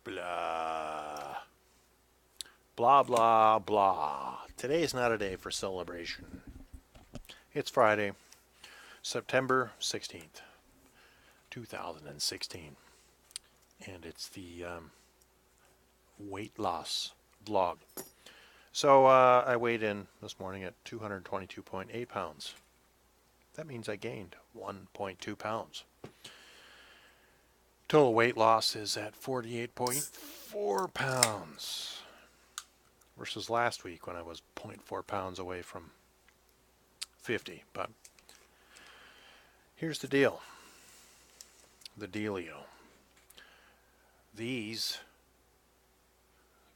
Blah. Blah, blah, blah. Today is not a day for celebration. It's Friday, September 16th, 2016. And it's the weight loss vlog. So I weighed in this morning at 222.8 pounds. That means I gained 1.2 pounds. Total weight loss is at 48.4 pounds versus last week when I was zero point 0.4 pounds away from 50. But here's the deal. The dealio. These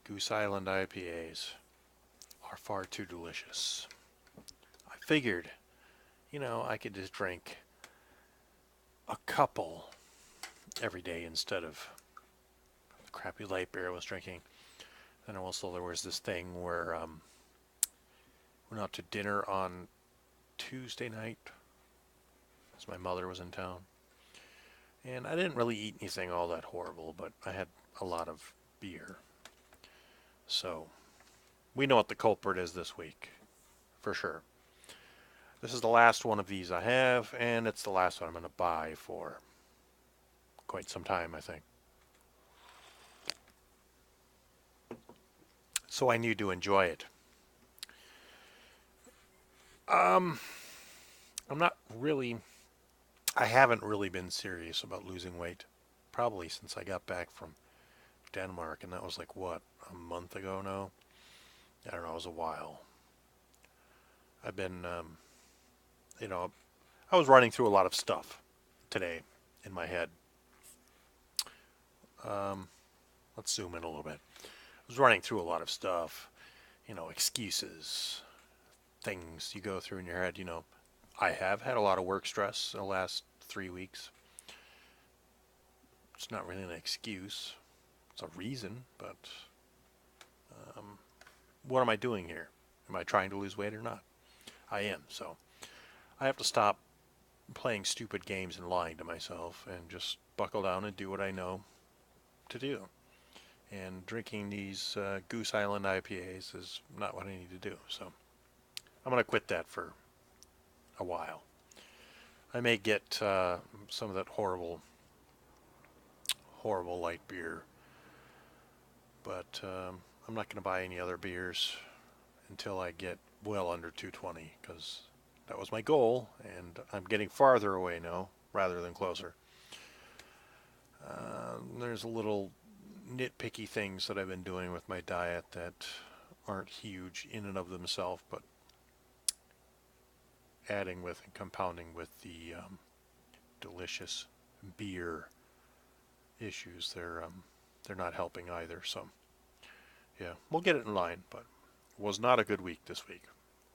Goose Island IPAs are far too delicious. I figured, I could just drink a couple every day instead of the crappy light beer I was drinking. And also there was this thing where went out to dinner on Tuesday night as my mother was in town. And I didn't really eat anything all that horrible, but I had a lot of beer. So we know what the culprit is this week, for sure. This is the last one of these I have, and it's the last one I'm going to buy for quite some time, I think. So I need to enjoy it. I'm not really, I haven't really been serious about losing weight, probably since I got back from Denmark, and that was like, what, a month ago now? I don't know, it was a while. I've been, I was running through a lot of stuff today in my head. Let's zoom in a little bit. I was running through a lot of stuff, excuses, things you go through in your head. I have had a lot of work stress in the last 3 weeks. It's not really an excuse. It's a reason, but what am I doing here? Am I trying to lose weight or not? I am, so I have to stop playing stupid games and lying to myself and just buckle down and do what I know to do. And drinking these Goose Island IPAs is not what I need to do, so I'm going to quit that for a while. I may get some of that horrible light beer, but I'm not going to buy any other beers until I get well under 220, because that was my goal, and I'm getting farther away now rather than closer. There's a little nitpicky things that I've been doing with my diet that aren't huge in and of themselves, but adding with and compounding with the delicious beer issues, they're not helping either. So yeah, we'll get it in line, but it was not a good week this week.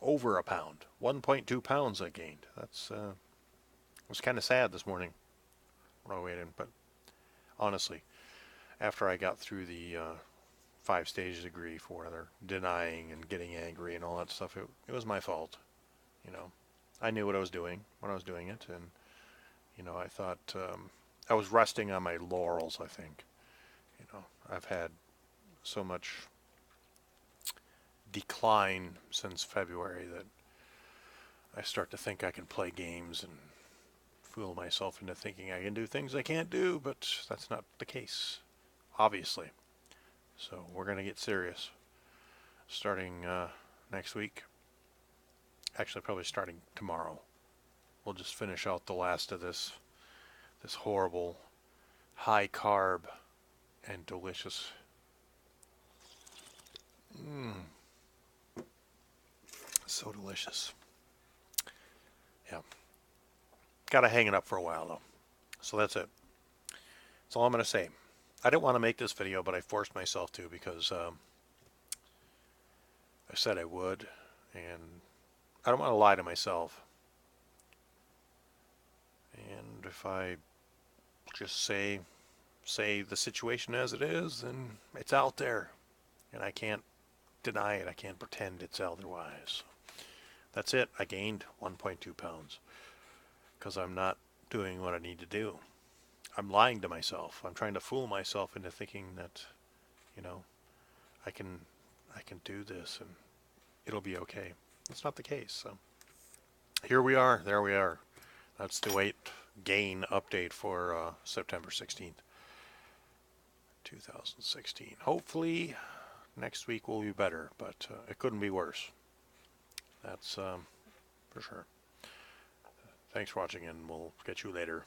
Over a pound, 1.2 pounds I gained. That's it was kind of sad this morning when I weighed in, but honestly, after I got through the 5 stages of grief, where they're denying and getting angry and all that stuff, it was my fault. I knew what I was doing when I was doing it, and I thought I was resting on my laurels. I think, I've had so much decline since February that I start to think I can play games and fool myself into thinking I can do things I can't do, but that's not the case, obviously. So we're going to get serious starting next week. Actually, probably starting tomorrow. We'll just finish out the last of this horrible high carb and delicious. So delicious. Yeah. Got to hang it up for a while though. So that's it. That's all I'm going to say. I didn't want to make this video, but I forced myself to because I said I would, and I don't want to lie to myself. And if I just say the situation as it is, then it's out there, and I can't deny it. I can't pretend it's otherwise. That's it. I gained 1.2 pounds because I'm not doing what I need to do. I'm lying to myself. I'm trying to fool myself into thinking that, you know, I can I can do this and it'll be okay. That's not the case. So here we are. There we are. That's the weight gain update for September 16th, 2016. Hopefully next week will be better, but it couldn't be worse. That's for sure. Thanks for watching, and we'll get you later.